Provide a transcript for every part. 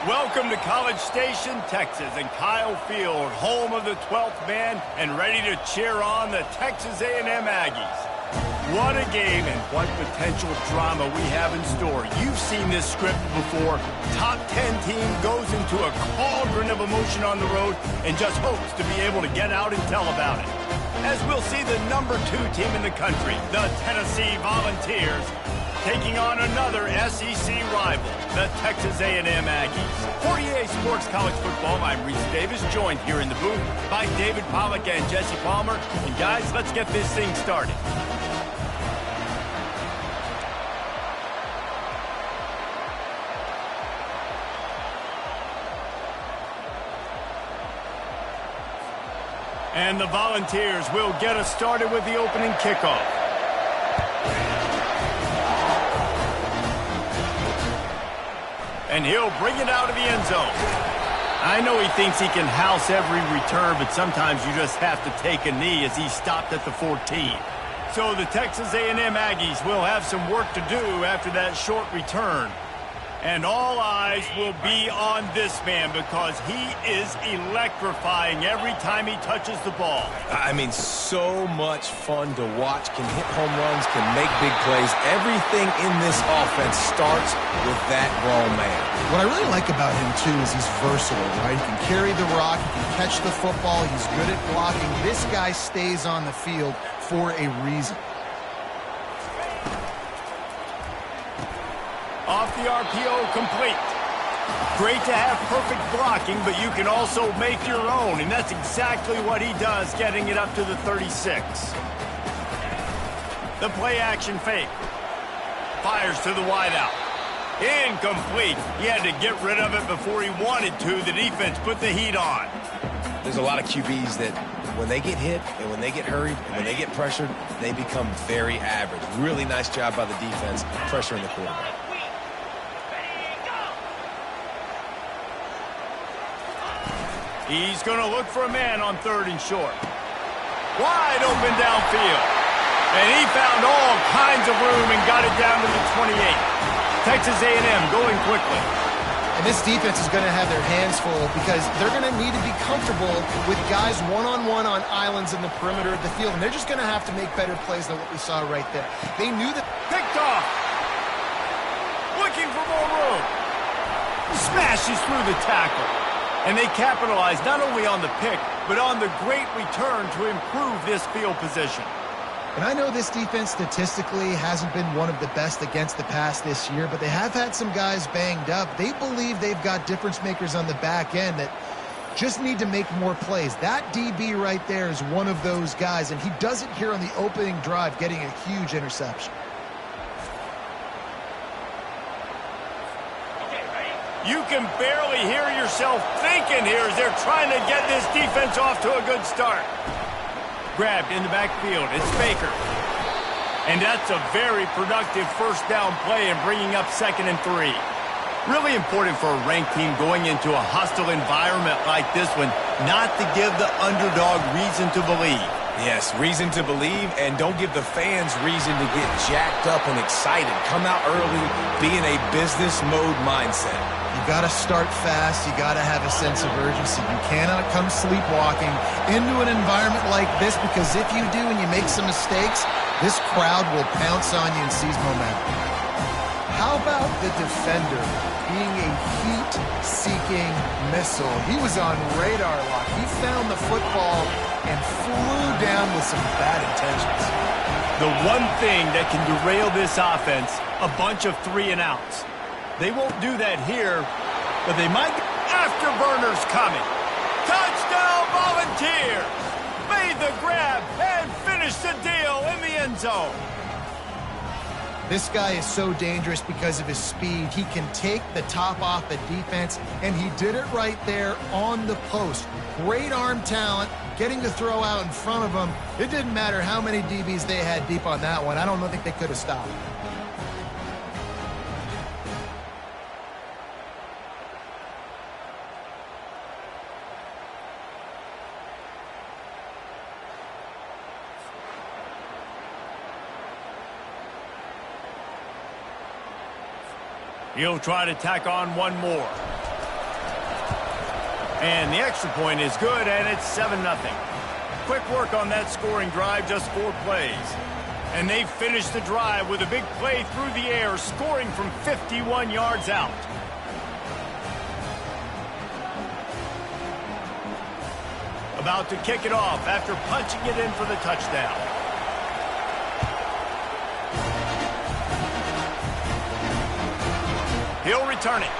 Welcome to College Station, Texas, and Kyle Field, home of the 12th man, and ready to cheer on the Texas A&M Aggies. What a game and what potential drama we have in store. You've seen this script before. Top 10 team goes into a cauldron of emotion on the road and just hopes to be able to get out and tell about it. As we'll see the number 2 team in the country, the Tennessee Volunteers, taking on another SEC rival, the Texas A&M Aggies. For EA Sports College Football, I'm Reese Davis, joined here in the booth by David Pollack and Jesse Palmer. And guys, let's get this thing started. And the Volunteers will get us started with the opening kickoff. And he'll bring it out of the end zone. I know he thinks he can house every return, but sometimes you just have to take a knee as he stopped at the 14. So the Texas A&M Aggies will have some work to do after that short return. And all eyes will be on this man because he is electrifying every time he touches the ball. I mean, so much fun to watch. Can hit home runs, can make big plays. Everything in this offense starts with that grown man. What I really like about him, too, is he's versatile, right? He can carry the rock, he can catch the football, he's good at blocking. This guy stays on the field for a reason. Off the RPO, complete. Great to have perfect blocking, but you can also make your own, and that's exactly what he does, getting it up to the 36. The play-action fake. Fires to the wideout. Incomplete. He had to get rid of it before he wanted to. The defense put the heat on. There's a lot of QBs that when they get hit and when they get hurried and when they get pressured, they become very average. Really nice job by the defense pressuring the quarterback. He's going to look for a man on 3rd and short. Wide open downfield. And he found all kinds of room and got it down to the 28. Texas A&M going quickly. And this defense is going to have their hands full because they're going to need to be comfortable with guys one-on-one on islands in the perimeter of the field. And they're just going to have to make better plays than what we saw right there. They knew that. Picked off. Looking for more room. Smashes through the tackle. And they capitalize not only on the pick, but on the great return to improve this field position. And I know this defense statistically hasn't been one of the best against the pass this year, but they have had some guys banged up. They believe they've got difference makers on the back end that just need to make more plays. That DB right there is one of those guys, and he does it here on the opening drive, getting a huge interception. You can barely hear yourself thinking here as they're trying to get this defense off to a good start. Grabbed in the backfield. It's Baker. And that's a very productive first down play and bringing up 2nd and 3. Really important for a ranked team going into a hostile environment like this one, not to give the underdog reason to believe. Yes, reason to believe, and don't give the fans reason to get jacked up and excited. Come out early, be in a business mode mindset. You got to start fast. You got to have a sense of urgency. You cannot come sleepwalking into an environment like this because if you do and you make some mistakes, this crowd will pounce on you and seize momentum. How about the defender being a heat-seeking missile? He was on radar lock. He found the football and flew down with some bad intentions. The one thing that can derail this offense, a bunch of 3-and-outs. They won't do that here, but they might. Afterburners coming. Touchdown Volunteers! Made the grab and finished the deal in the end zone. This guy is so dangerous because of his speed. He can take the top off the defense, and he did it right there on the post. Great arm talent, getting the throw out in front of him. It didn't matter how many DBs they had deep on that one. I don't think they could have stopped. He'll try to tack on one more. And the extra point is good, and it's 7-0. Quick work on that scoring drive, just 4 plays. And they finished the drive with a big play through the air, scoring from 51 yards out. About to kick it off after punching it in for the touchdown. He'll return it.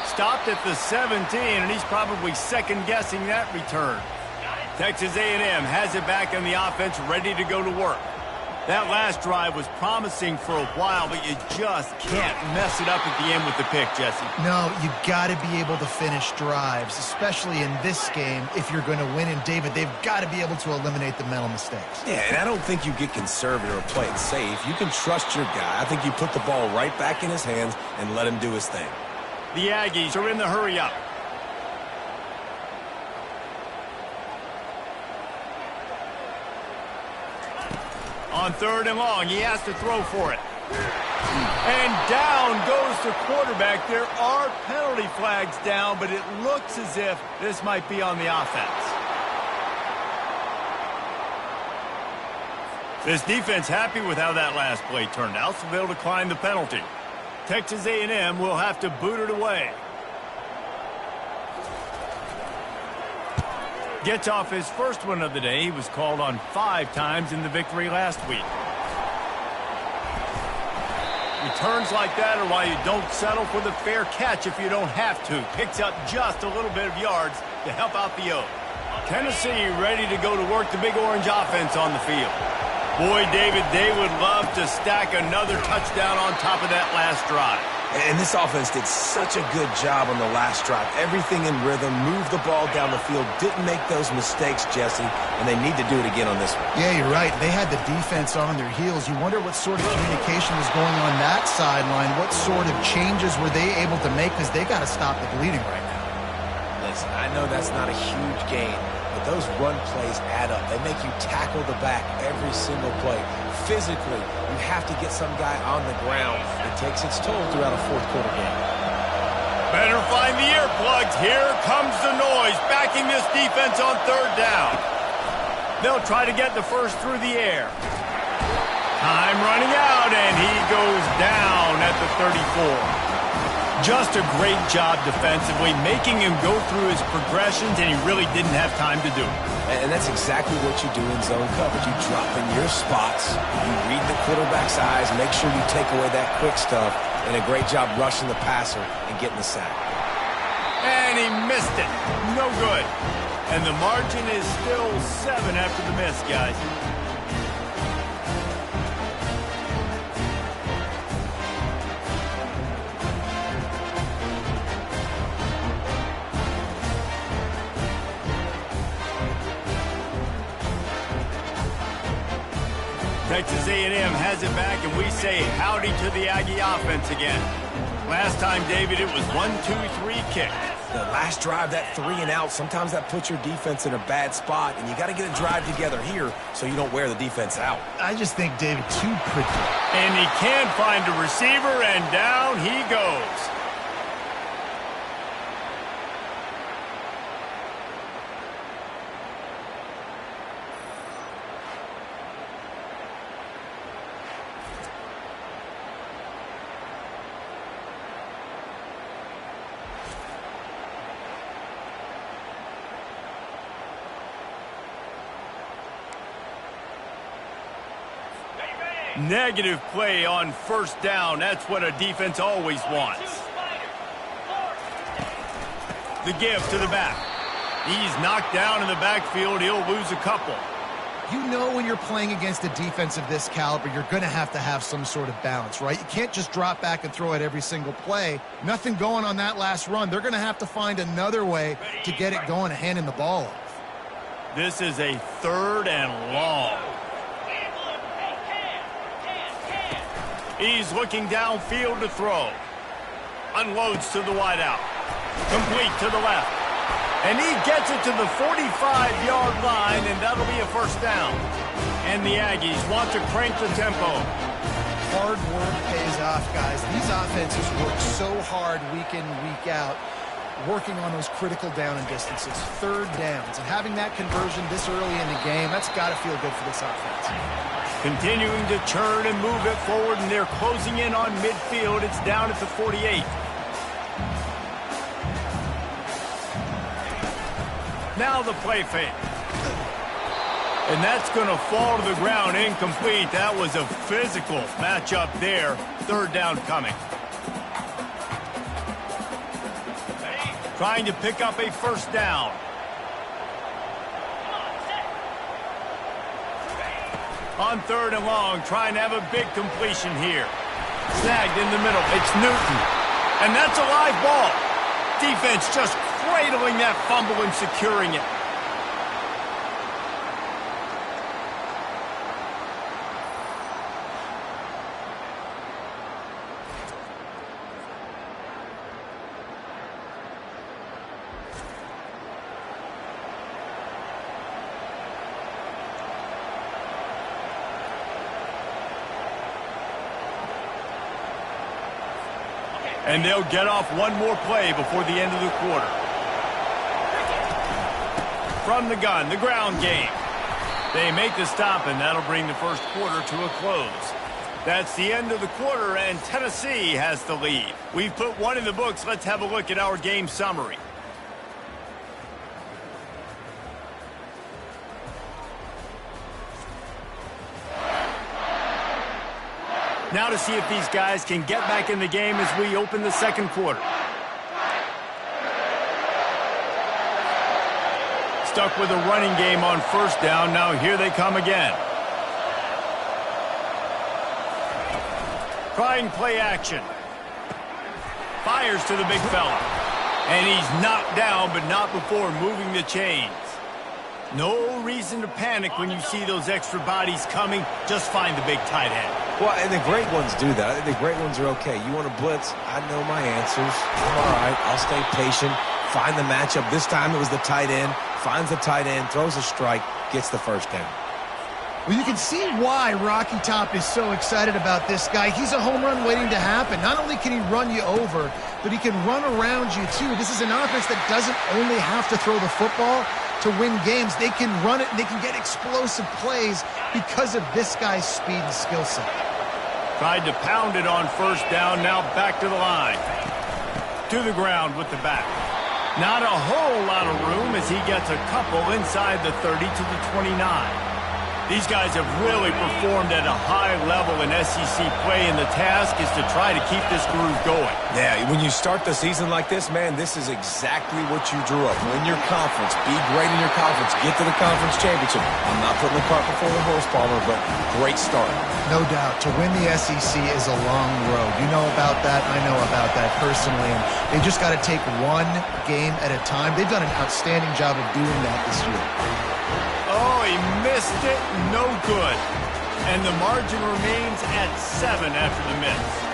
Stopped at the 17, and he's probably second-guessing that return. Texas A&M has it back in the offense, ready to go to work. That last drive was promising for a while, but you just can't mess it up at the end with the pick, Jesse. No, you got to be able to finish drives, especially in this game if you're going to win. And, David, they've got to be able to eliminate the mental mistakes. Yeah, and I don't think you get conservative or play it safe. You can trust your guy. I think you put the ball right back in his hands and let him do his thing. The Aggies are in the hurry-up. On 3rd and long, he has to throw for it. And down goes the quarterback. There are penalty flags down, but it looks as if this might be on the offense. This defense happy with how that last play turned out, so they'll decline the penalty. Texas A&M will have to boot it away. Gets off his first one of the day. He was called on 5 times in the victory last week. Returns like that are why you don't settle for the fair catch if you don't have to. Picks up just a little bit of yards to help out the O. Tennessee ready to go to work the Big Orange offense on the field. Boy, David, they would love to stack another touchdown on top of that last drive. And this offense did such a good job on the last drive. Everything in rhythm, moved the ball down the field, didn't make those mistakes, Jesse, and they need to do it again on this one. Yeah, you're right. They had the defense on their heels. You wonder what sort of communication was going on that sideline. What sort of changes were they able to make, because they got to stop the bleeding right now. Listen, I know that's not a huge gain, but those run plays add up. They make you tackle the back every single play. Physically, you have to get some guy on the ground. It takes its toll throughout a fourth-quarter game. Better find the earplugs. Here comes the noise, backing this defense on 3rd down. They'll try to get the first through the air. Time running out, and he goes down at the 34. Just a great job defensively, making him go through his progressions, and he really didn't have time to do it. And that's exactly what you do in zone coverage. You drop in your spots, you read the quarterback's eyes, make sure you take away that quick stuff, and a great job rushing the passer and getting the sack. And he missed it. No good. And the margin is still 7 after the miss, guys. Texas A&M has it back, and we say howdy to the Aggie offense again. Last time, David, it was 1-2-3 kick. The last drive, that 3 and out, sometimes that puts your defense in a bad spot, and you got to get a drive together here so you don't wear the defense out. I just think, David, too pretty. And he can find a receiver, and down he goes. Negative play on 1st down. That's what a defense always wants. The give to the back. He's knocked down in the backfield. He'll lose a couple. You know when you're playing against a defense of this caliber, you're going to have some sort of balance, right? You can't just drop back and throw it every single play. Nothing going on that last run. They're going to have to find another way to get it going and handing the ball off. This is a 3rd and long. He's looking downfield to throw. Unloads to the wideout. Complete to the left. And he gets it to the 45-yard line, and that'll be a 1st down. And the Aggies want to crank the tempo. Hard work pays off, guys. These offenses work so hard week in, week out. working on those critical down and distances, third downs, and having that conversion this early in the game, that's got to feel good for this offense. Continuing to turn and move it forward, and they're closing in on midfield. It's down at the 48. Now the play fake. And that's going to fall to the ground, incomplete. That was a physical matchup there. Third down coming. Trying to pick up a first down. On third and long, trying to have a big completion here. Snagged in the middle. It's Newton. And that's a live ball. Defense just cradling that fumble and securing it. And they'll get off one more play before the end of the quarter. From the gun, the ground game. They make the stop, and that'll bring the first quarter to a close. That's the end of the quarter, and Tennessee has the lead. We've put one in the books. Let's have a look at our game summary. Now to see if these guys can get back in the game as we open the second quarter. Stuck with a running game on first down. Now here they come again. Trying play action. Fires to the big fella. And he's knocked down, but not before moving the chains. No reason to panic when you see those extra bodies coming. Just find the big tight end. Well, and the great ones do that. I think the great ones are okay. You want to blitz? I know my answers. I'm all right. I'll stay patient. Find the matchup. This time it was the tight end. Finds the tight end, throws a strike, gets the first down. Well, you can see why Rocky Top is so excited about this guy. He's a home run waiting to happen. Not only can he run you over, but he can run around you too. This is an offense that doesn't only have to throw the football to win games. They can run it and they can get explosive plays because of this guy's speed and skill set. Tried to pound it on first down, now back to the line. To the ground with the back. Not a whole lot of room as he gets a couple inside the 30 to the 29. These guys have really performed at a high level in SEC play, and the task is to try to keep this groove going. Yeah, when you start the season like this, man, this is exactly what you drew up. Win your conference, be great in your conference, get to the conference championship. I'm not putting the cart before the horse, Palmer, but great start. No doubt. To win the SEC is a long road. You know about that. I know about that personally. And they just got to take one game at a time. They've done an outstanding job of doing that this year. Oh, he missed it. No good. And the margin remains at 7 after the miss.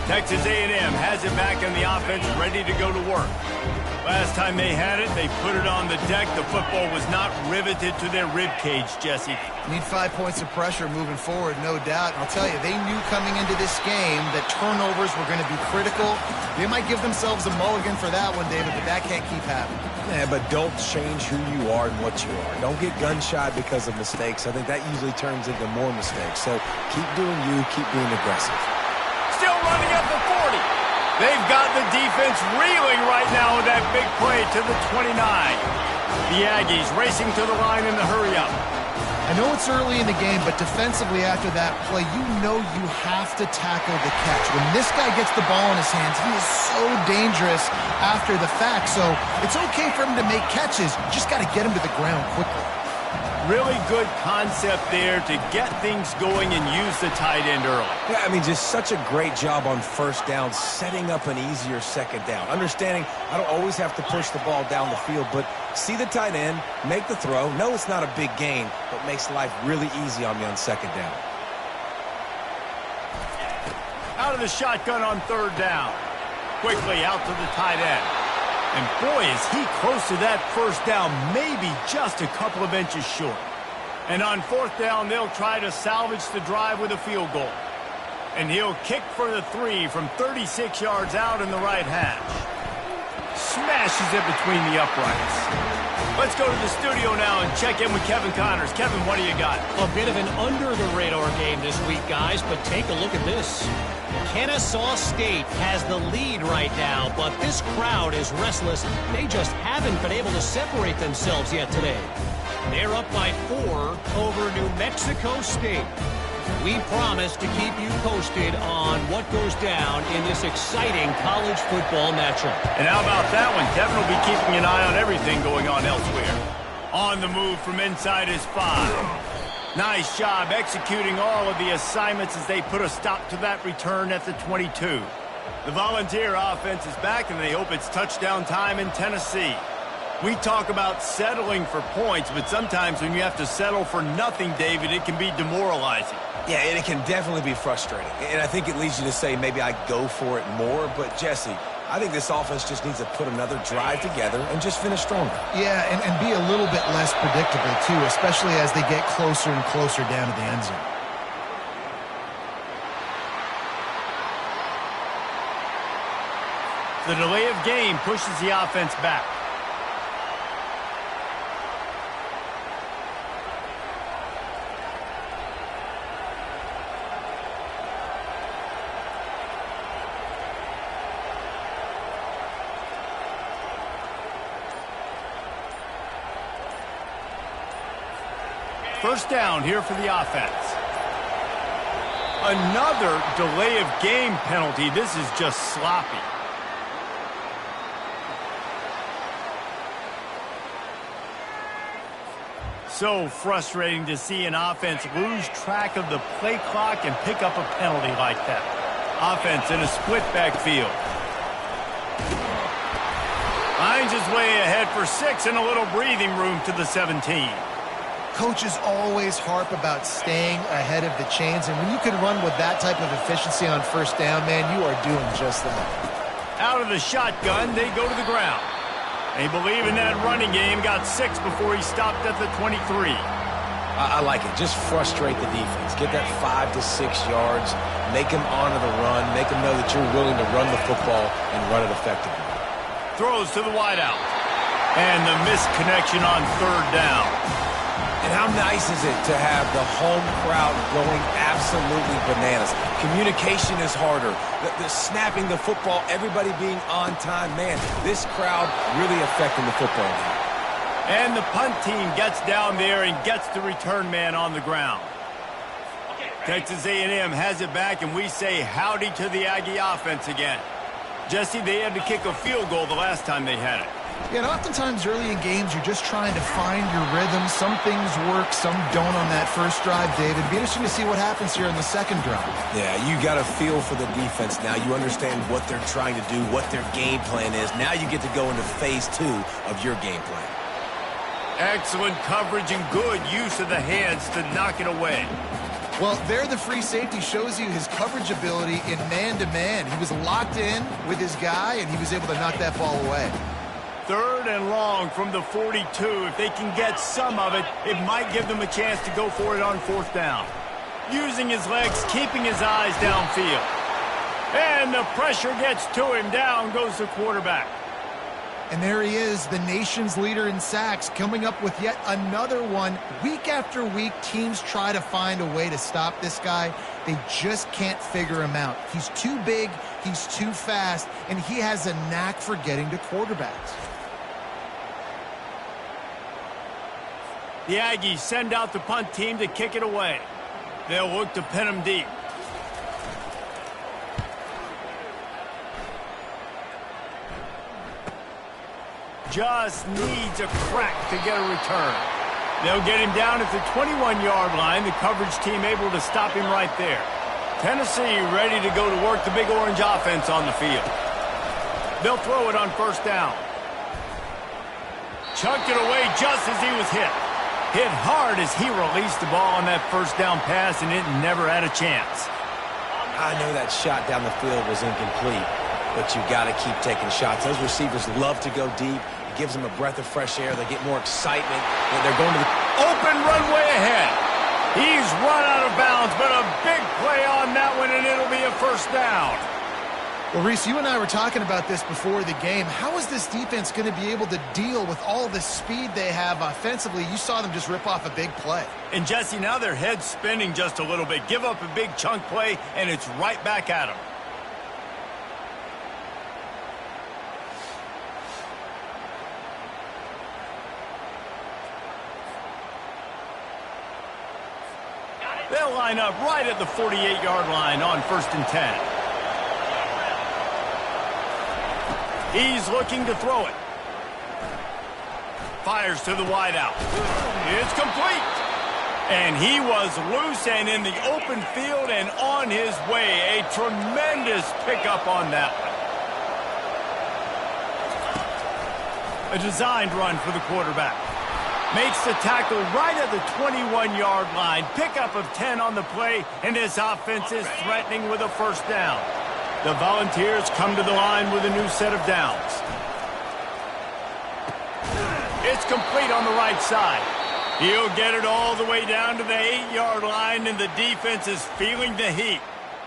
Texas A&M has it back in the offense, ready to go to work. Last time they had it, they put it on the deck. The football was not riveted to their rib cage, Jesse. Need 5 points of pressure moving forward, no doubt. And I'll tell you, they knew coming into this game that turnovers were going to be critical. They might give themselves a mulligan for that one, David, but that can't keep happening. Yeah, but don't change who you are and what you are. Don't get gun-shy because of mistakes. I think that usually turns into more mistakes. So keep doing you, keep being aggressive. Still running up the 40. They've got the defense reeling right now with that big play to the 29. The Aggies racing to the line in the hurry-up. I know it's early in the game, but defensively after that play, you know you have to tackle the catch. When this guy gets the ball in his hands, he is so dangerous after the fact. So it's okay for him to make catches. You just got to get him to the ground quickly. Really good concept there to get things going and use the tight end early. Yeah, I mean, just such a great job on first down, setting up an easier second down. Understanding I don't always have to push the ball down the field, but see the tight end, make the throw. No, it's not a big gain, but makes life really easy on me on second down. Out of the shotgun on third down. Quickly out to the tight end. And boy, is he close to that first down, maybe just a couple of inches short. And on fourth down, they'll try to salvage the drive with a field goal. And he'll kick for the 3 from 36 yards out in the right hash. Smashes it between the uprights. Let's go to the studio now and check in with Kevin Connors. Kevin, what do you got? A bit of an under-the-radar game this week, guys, but take a look at this. Kennesaw State has the lead right now, but this crowd is restless. They just haven't been able to separate themselves yet today. They're up by 4 over New Mexico State. We promise to keep you posted on what goes down in this exciting college football matchup. And how about that one? Kevin will be keeping an eye on everything going on elsewhere. On the move from inside his 5. Nice job executing all of the assignments as they put a stop to that return at the 22. The Volunteer offense is back, and they hope it's touchdown time in Tennessee. We talk about settling for points, but sometimes when you have to settle for nothing, David, it can be demoralizing. Yeah, and it can definitely be frustrating. And I think it leads you to say maybe I go for it more. But, Jesse, I think this offense just needs to put another drive together and just finish stronger. Yeah, and be a little bit less predictable, too, especially as they get closer and closer down to the end zone. The delay of game pushes the offense back. First down here for the offense. Another delay of game penalty. This is just sloppy. So frustrating to see an offense lose track of the play clock and pick up a penalty like that. Offense in a split backfield. Finds his way ahead for 6 and a little breathing room to the 17. Coaches always harp about staying ahead of the chains, and when you can run with that type of efficiency on first down, man, you are doing just that. Out of the shotgun, they go to the ground. They believe in that running game, got 6 before he stopped at the 23. I like it. Just frustrate the defense. Get that 5 to 6 yards. Make them honor the run. Make them know that you're willing to run the football and run it effectively. Throws to the wideout. And the missed connection on third down. And how nice is it to have the home crowd going absolutely bananas? Communication is harder. The snapping the football, everybody being on time. Man, this crowd really affecting the football game. And the punt team gets down there and gets the return man on the ground. Texas A&M has it back, and we say howdy to the Aggie offense again. Jesse, they had to kick a field goal the last time they had it. Yeah, and oftentimes early in games, you're just trying to find your rhythm. Some things work, some don't on that first drive, David. It'd be interesting to see what happens here in the second drive. Yeah, you got a feel for the defense now. You understand what they're trying to do, what their game plan is. Now you get to go into phase 2 of your game plan. Excellent coverage and good use of the hands to knock it away. Well, there the free safety shows you his coverage ability in man-to-man. He was locked in with his guy, and he was able to knock that ball away. 3rd and long from the 42. If they can get some of it, it might give them a chance to go for it on 4th down. Using his legs, keeping his eyes downfield. And the pressure gets to him. Down goes the quarterback. And there he is, the nation's leader in sacks, coming up with yet another one. Week after week, teams try to find a way to stop this guy. They just can't figure him out. He's too big, he's too fast, and he has a knack for getting to quarterbacks. The Aggies send out the punt team to kick it away. They'll look to pin him deep. Just needs a crack to get a return. They'll get him down at the 21-yard line. The coverage team able to stop him right there. Tennessee ready to go to work the Big Orange offense on the field. They'll throw it on 1st down. Chucked it away just as he was hit. Hit hard as he released the ball on that 1st down pass, and it never had a chance. I know that shot down the field was incomplete, but you got to keep taking shots. Those receivers love to go deep. It gives them a breath of fresh air. They get more excitement. They're going to the open runway ahead. He's run out of bounds, but a big play on that one, and it'll be a first down. Well, Reese, you and I were talking about this before the game. How is this defense going to be able to deal with all the speed they have offensively? You saw them just rip off a big play. And, Jesse, now their head's spinning just a little bit. Give up a big chunk play, and it's right back at them. They'll line up right at the 48-yard line on 1st and 10. He's looking to throw it. Fires to the wideout. It's complete. And he was loose and in the open field and on his way. A tremendous pickup on that one. A designed run for the quarterback. Makes the tackle right at the 21-yard line. Pickup of 10 on the play, and his offense is threatening with a first down. The Volunteers come to the line with a new set of downs. It's complete on the right side. He'll get it all the way down to the 8-yard line, and the defense is feeling the heat.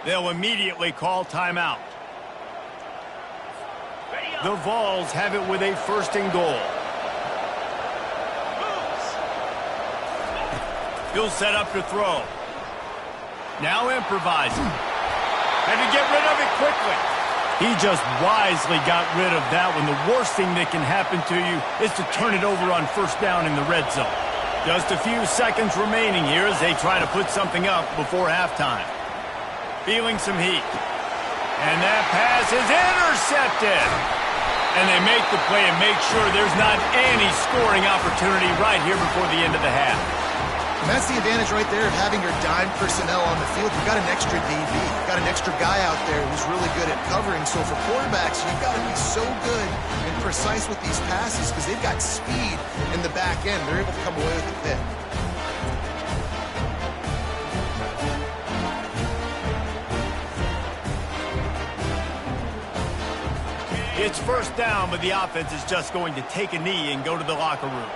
They'll immediately call timeout. The Vols have it with a 1st and goal. He'll set up to throw. Now improvising. Had to get rid of it quickly. He just wisely got rid of that one. The worst thing that can happen to you is to turn it over on 1st down in the red zone. Just a few seconds remaining here as they try to put something up before halftime. Feeling some heat. And that pass is intercepted. And they make the play and make sure there's not any scoring opportunity right here before the end of the half. And that's the advantage right there of having your dime personnel on the field. You've got an extra DB. You've got an extra guy out there who's really good at covering. So for quarterbacks, you've got to be so good and precise with these passes because they've got speed in the back end. They're able to come away with a pick. It's 1st down, but the offense is just going to take a knee and go to the locker room.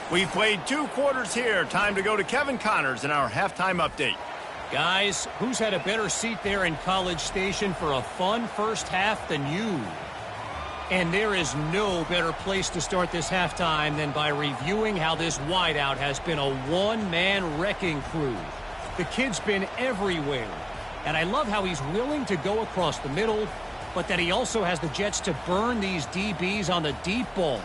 We've played 2 quarters here. Time to go to Kevin Connors in our halftime update. Guys, who's had a better seat there in College Station for a fun first half than you? And there is no better place to start this halftime than by reviewing how this wideout has been a one-man wrecking crew. The kid's been everywhere. And I love how he's willing to go across the middle, but that he also has the jets to burn these DBs on the deep ball.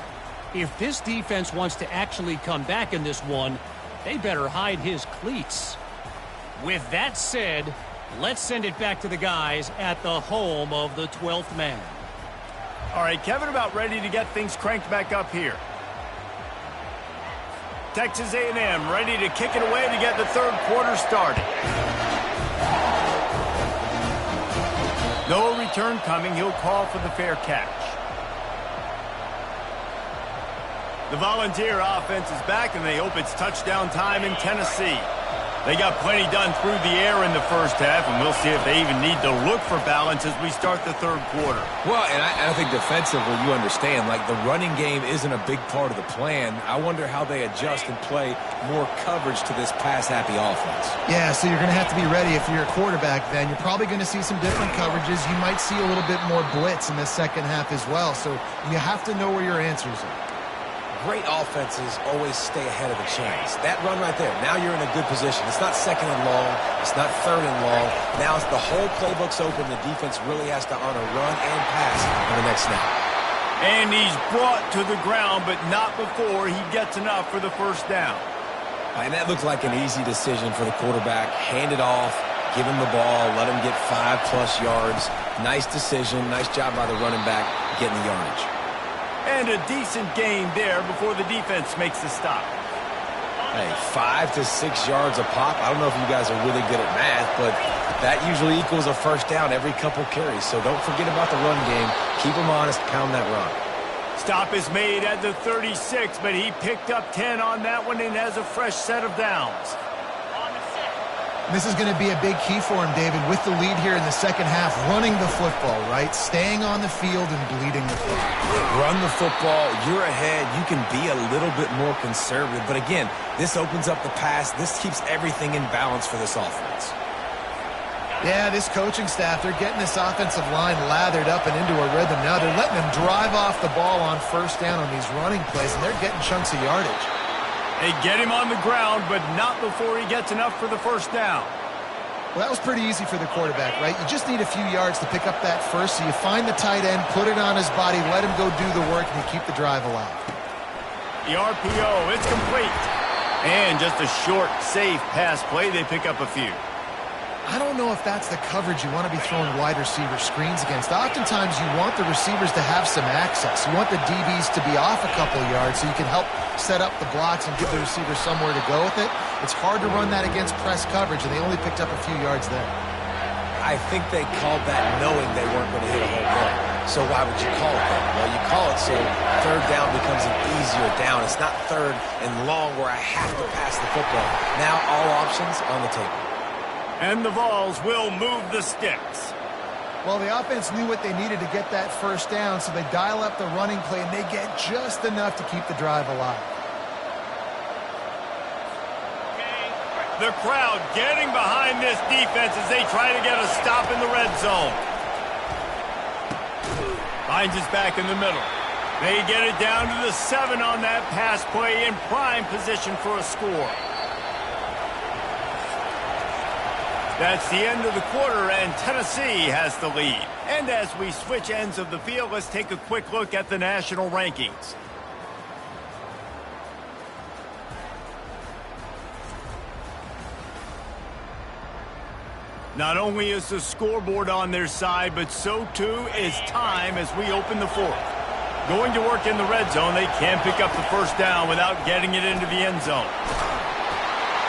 If this defense wants to actually come back in this one, they better hide his cleats. With that said, let's send it back to the guys at the home of the 12th man. All right, Kevin, about ready to get things cranked back up here. Texas A&M ready to kick it away to get the 3rd quarter started. No return coming. He'll call for the fair catch. The Volunteer offense is back, and they hope it's touchdown time in Tennessee. They got plenty done through the air in the first half, and we'll see if they even need to look for balance as we start the 3rd quarter. Well, and I think defensively, you understand, like the running game isn't a big part of the plan. I wonder how they adjust and play more coverage to this pass-happy offense. Yeah, so you're going to have to be ready if you're a quarterback then. You're probably going to see some different coverages. You might see a little bit more blitz in the second half as well, so you have to know where your answers are. Great offenses always stay ahead of the chains. That run right there, now you're in a good position. It's not 2nd and long. It's not 3rd and long. Now it's the whole playbook's open. The defense really has to honor run and pass on the next snap. And he's brought to the ground, but not before he gets enough for the first down. And that looked like an easy decision for the quarterback. Hand it off, give him the ball, let him get 5+ yards. Nice decision. Nice job by the running back getting the yardage. And a decent gain there before the defense makes the stop. Hey, 5 to 6 yards a pop. I don't know if you guys are really good at math, but That usually equals a first down every couple carries, so don't forget about the run game. Keep them honest, pound that run. Stop is made at the 36, but he picked up 10 on that one and has a fresh set of downs. This is going to be a big key for him, David, with the lead here in the second half, running the football, right? Staying on the field and bleeding the clock. Run the football, you're ahead, you can be a little bit more conservative. But again, this opens up the pass. This keeps everything in balance for this offense. Yeah, this coaching staff, they're getting this offensive line lathered up and into a rhythm now. They're letting them drive off the ball on first down on these running plays, and they're getting chunks of yardage. They get him on the ground, but not before he gets enough for the first down. Well, that was pretty easy for the quarterback, right? You just need a few yards to pick up that first, so you find the tight end, put it on his body, let him go do the work, and you keep the drive alive. The RPO, it's complete. And just a short, safe pass play, they pick up a few. I don't know if that's the coverage you want to be throwing wide receiver screens against. Oftentimes, you want the receivers to have some access. You want the DBs to be off a couple of yards so you can help set up the blocks and give the receiver somewhere to go with it. It's hard to run that against press coverage, and they only picked up a few yards there. I think they called that knowing they weren't going to hit a home run. So why would you call it that? Well, you call it so third down becomes an easier down. It's not third and long where I have to pass the football. Now all options on the table. And the Vols will move the sticks. Well, the offense knew what they needed to get that first down, so they dial up the running play, and they get just enough to keep the drive alive. The crowd getting behind this defense as they try to get a stop in the red zone. Finds his back in the middle. They get it down to the 7 on that pass play in prime position for a score. That's the end of the quarter, and Tennessee has the lead. And as we switch ends of the field, let's take a quick look at the national rankings. Not only is the scoreboard on their side, but so too is time as we open the fourth. Going to work in the red zone, they can't pick up the first down without getting it into the end zone.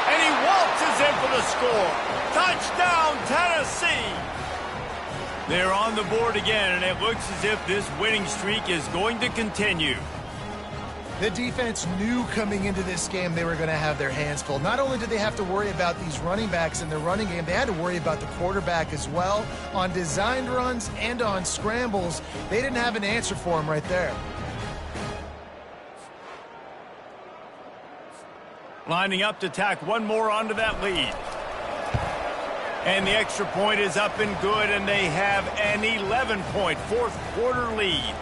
And he waltzes in for the score. Touchdown, Tennessee! They're on the board again, and it looks as if this winning streak is going to continue. The defense knew coming into this game they were going to have their hands full. Not only did they have to worry about these running backs in the running game, they had to worry about the quarterback as well. On designed runs and on scrambles, they didn't have an answer for him right there. Lining up to tack one more onto that lead. And the extra point is up and good, and they have an 11-point fourth-quarter lead.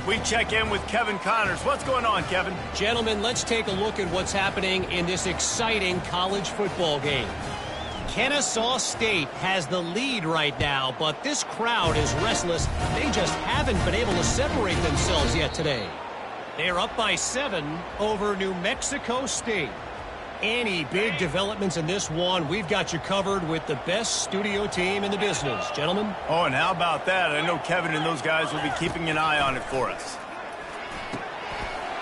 We check in with Kevin Connors. What's going on, Kevin? Gentlemen, let's take a look at what's happening in this exciting college football game. Kennesaw State has the lead right now, but this crowd is restless. They just haven't been able to separate themselves yet today. They're up by 7 over New Mexico State. Any big developments in this one, we've got you covered with the best studio team in the business. Gentlemen? Oh, and how about that? I know Kevin and those guys will be keeping an eye on it for us.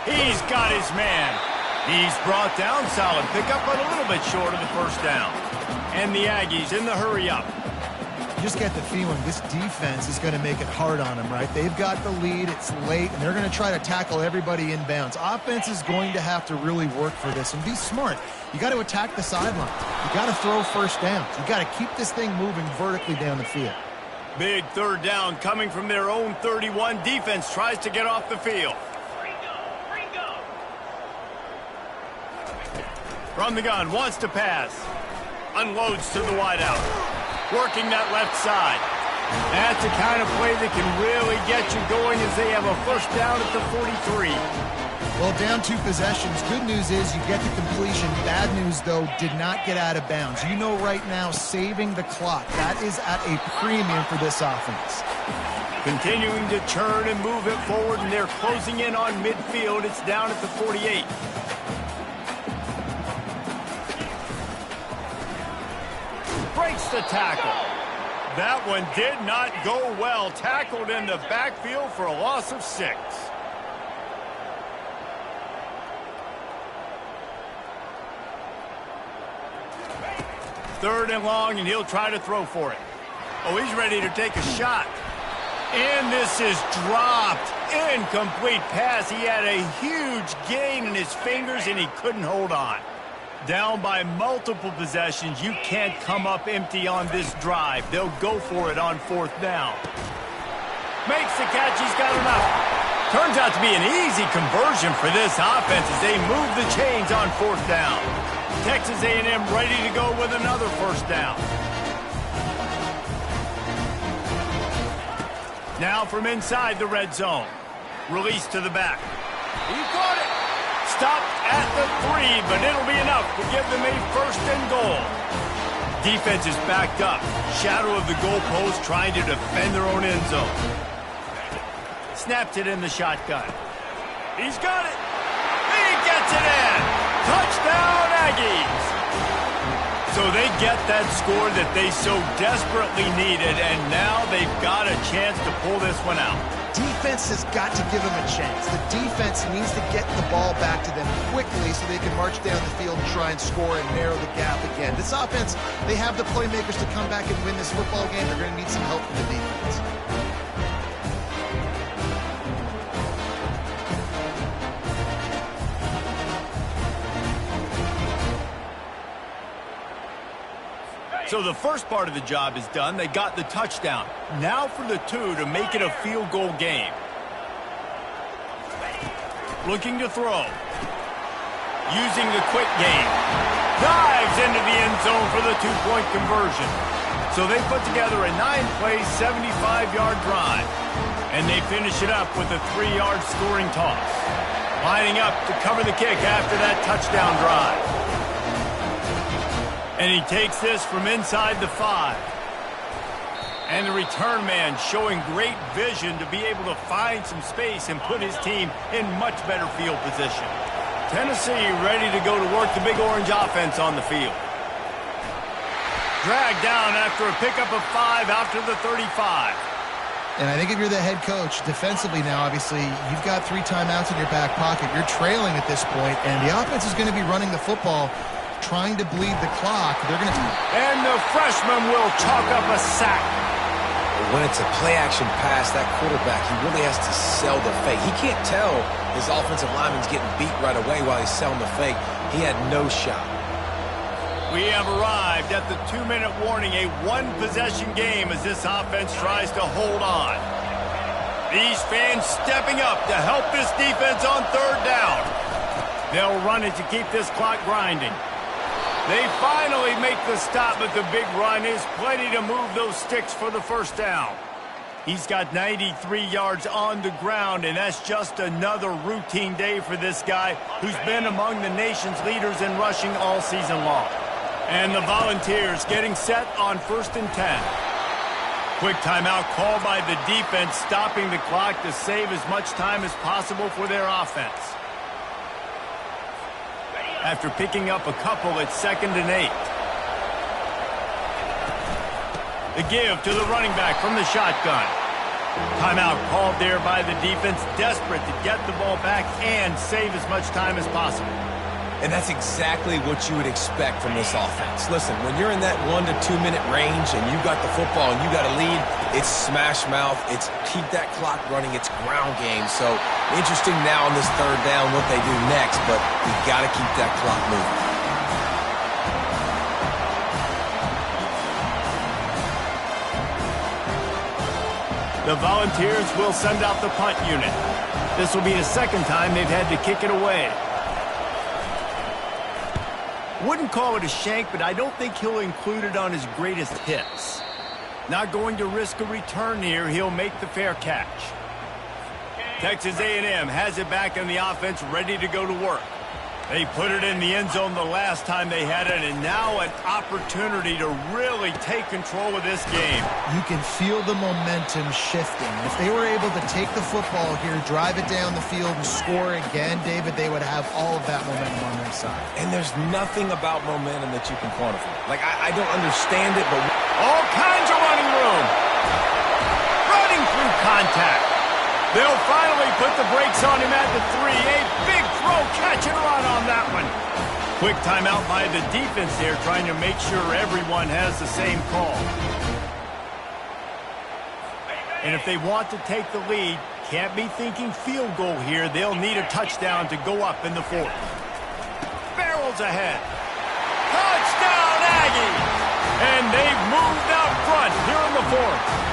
He's got his man. He's brought down solid. Pick up but a little bit short of the first down. And the Aggies in the hurry up. You just get the feeling this defense is going to make it hard on them, right? They've got the lead, it's late, and they're going to try to tackle everybody inbounds. Offense is going to have to really work for this and be smart. You got to attack the sideline. You got to throw first downs. You got to keep this thing moving vertically down the field. Big third down coming from their own 31. Defense tries to get off the field. From the gun, wants to pass. Unloads to the wideout. Working that left side. That's the kind of play that can really get you going as they have a first down at the 43. Well, down 2 possessions. Good news is you get the completion. Bad news, though, did not get out of bounds. You know right now, saving the clock. That is at a premium for this offense. Continuing to churn and move it forward, and they're closing in on midfield. It's down at the 48. Breaks the tackle. That one did not go well. Tackled in the backfield for a loss of 6. 3rd and long, and he'll try to throw for it. Oh, he's ready to take a shot. And this is dropped. Incomplete pass. He had a huge gain in his fingers, and he couldn't hold on. Down by multiple possessions, you can't come up empty on this drive. They'll go for it on 4th down. Makes the catch. He's got enough. Turns out to be an easy conversion for this offense as they move the chains on 4th down. Texas A&M ready to go with another 1st down. Now from inside the red zone. Release to the back. He caught it. Stopped at the 3, but it'll be enough to give them a 1st and goal. Defense is backed up. Shadow of the goalpost trying to defend their own end zone. Snapped it in the shotgun. He's got it. He gets it in. Touchdown, Aggies. So they get that score that they so desperately needed, and now they've got a chance to pull this one out. Defense has got to give them a chance. The defense needs to get the ball back to them quickly so they can march down the field and try and score and narrow the gap again. This offense, they have the playmakers to come back and win this football game. They're going to need some help from the defense. So the first part of the job is done. They got the touchdown. Now for the 2 to make it a field goal game. Looking to throw. Using the quick game. Dives into the end zone for the 2-point conversion. So they put together a 9-play, 75-yard drive. And they finish it up with a 3-yard scoring toss. Lining up to cover the kick after that touchdown drive. And he takes this from inside the 5. And the return man showing great vision to be able to find some space and put his team in much better field position. Tennessee ready to go to work the Big Orange offense on the field. Dragged down after a pickup of 5 out to the 35. And I think if you're the head coach, defensively now, obviously, you've got 3 timeouts in your back pocket. You're trailing at this point, and the offense is going to be running the football, trying to bleed the clock. They're going to... And the freshman will chalk up a sack. When it's a play-action pass, that quarterback, he really has to sell the fake. He can't tell his offensive lineman's getting beat right away while he's selling the fake. He had no shot. We have arrived at the 2-minute warning, a 1-possession game as this offense tries to hold on. These fans stepping up to help this defense on 3rd down. They'll run it to keep this clock grinding. They finally make the stop, but the big run is plenty to move those sticks for the 1st down. He's got 93 yards on the ground, and that's just another routine day for this guy who's been among the nation's leaders in rushing all season long. And the Volunteers getting set on 1st and 10. Quick timeout called by the defense, stopping the clock to save as much time as possible for their offense. After picking up a couple at 2nd and 8. The give to the running back from the shotgun. Timeout called there by the defense, desperate to get the ball back and save as much time as possible. And that's exactly what you would expect from this offense. Listen, when you're in that 1 to 2 minute range and you got the football and you got a lead, it's smash mouth, it's keep that clock running, it's ground game. So interesting now on this 3rd down what they do next, but you got to keep that clock moving. The Volunteers will send out the punt unit. This will be the 2nd time they've had to kick it away. Wouldn't call it a shank, but I don't think he'll include it on his greatest hits. Not going to risk a return here. He'll make the fair catch. Texas A&M has it back in the offense, ready to go to work. They put it in the end zone the last time they had it, and now an opportunity to really take control of this game. You can feel the momentum shifting. If they were able to take the football here, drive it down the field, and score again, David, they would have all of that momentum on their side. And there's nothing about momentum that you can quantify. Like, I don't understand it, but... All kinds of running room. Running through contact. They'll finally put the brakes on him at the 3. A big throw, catch and run on that one. Quick timeout by the defense here, trying to make sure everyone has the same call. And if they want to take the lead, can't be thinking field goal here. They'll need a touchdown to go up in the fourth. Barrels ahead. Touchdown, Aggies! And they've moved out front here in the fourth.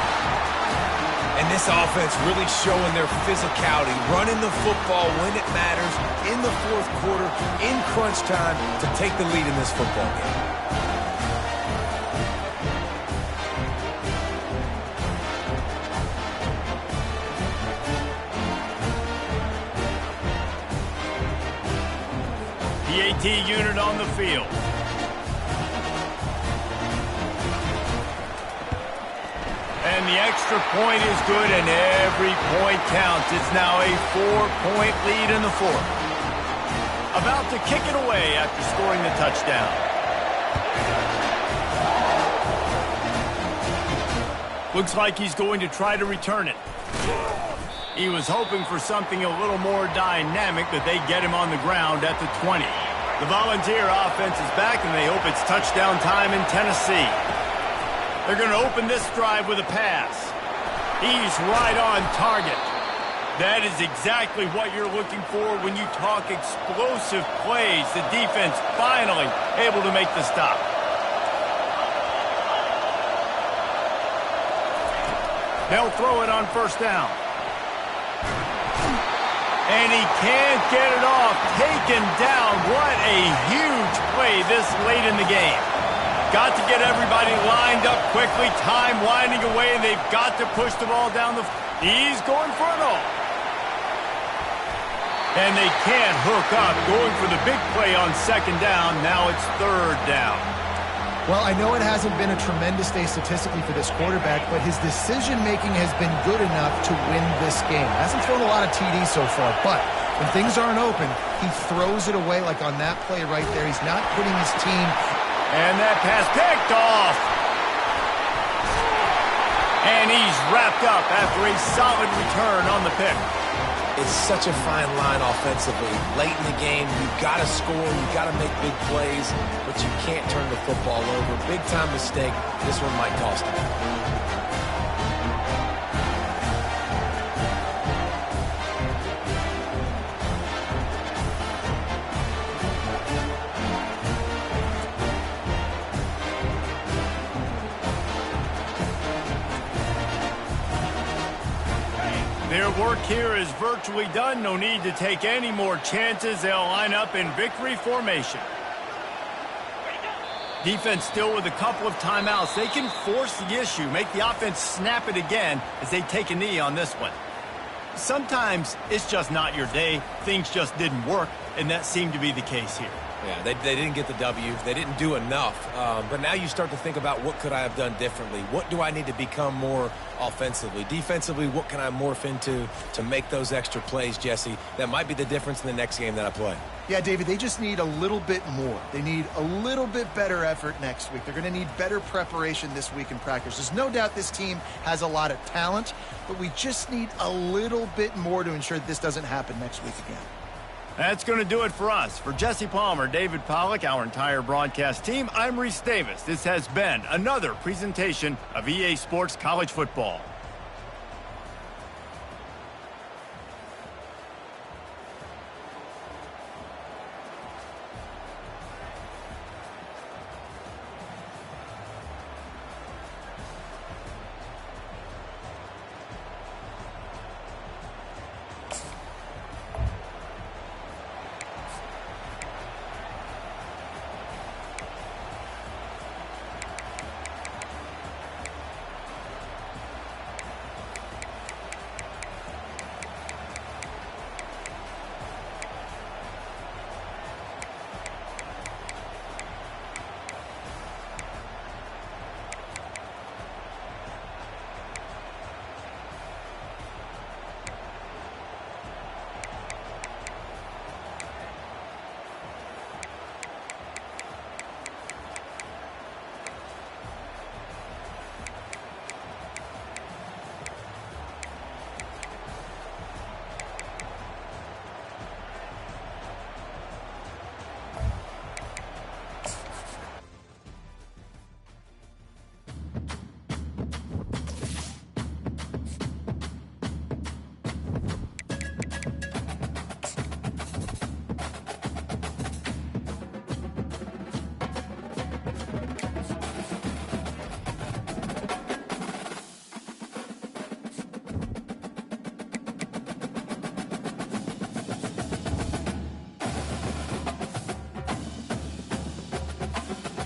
And this offense really showing their physicality, running the football when it matters, in the fourth quarter, in crunch time, to take the lead in this football game. PAT unit on the field. And the extra point is good, and every point counts. It's now a 4-point lead in the fourth. About to kick it away after scoring the touchdown. Looks like he's going to try to return it. He was hoping for something a little more dynamic, but they get him on the ground at the 20. The Volunteer offense is back, and they hope it's touchdown time in Tennessee. They're going to open this drive with a pass. He's right on target. That is exactly what you're looking for when you talk explosive plays. The defense finally able to make the stop. They'll throw it on first down. And he can't get it off. Taken down. What a huge play this late in the game. Got to get everybody lined up quickly. Time winding away, and they've got to push the ball down the... He's going for it all. And they can't hook up. Going for the big play on second down. Now it's third down. Well, I know it hasn't been a tremendous day statistically for this quarterback, but his decision-making has been good enough to win this game. Hasn't thrown a lot of TDs so far, but when things aren't open, he throws it away like on that play right there. He's not putting his team... And that pass picked off. And he's wrapped up after a solid return on the pick. It's such a fine line offensively. Late in the game, you've got to score, you've got to make big plays, but you can't turn the football over. Big-time mistake. This one might cost him. Their work here is virtually done. No need to take any more chances. They'll line up in victory formation. Defense still with a couple of timeouts. They can force the issue, make the offense snap it again as they take a knee on this one. Sometimes it's just not your day. Things just didn't work, and that seemed to be the case here. Yeah, they didn't get the W. They didn't do enough. But now you start to think about what could I have done differently? What do I need to become more offensively? Defensively, what can I morph into to make those extra plays, Jesse? That might be the difference in the next game that I play. Yeah, David, they just need a little bit more. They need a little bit better effort next week. They're going to need better preparation this week in practice. There's no doubt this team has a lot of talent, but we just need a little bit more to ensure that this doesn't happen next week again. That's going to do it for us. For Jesse Palmer, David Pollack, our entire broadcast team, I'm Reese Davis. This has been another presentation of EA Sports College Football.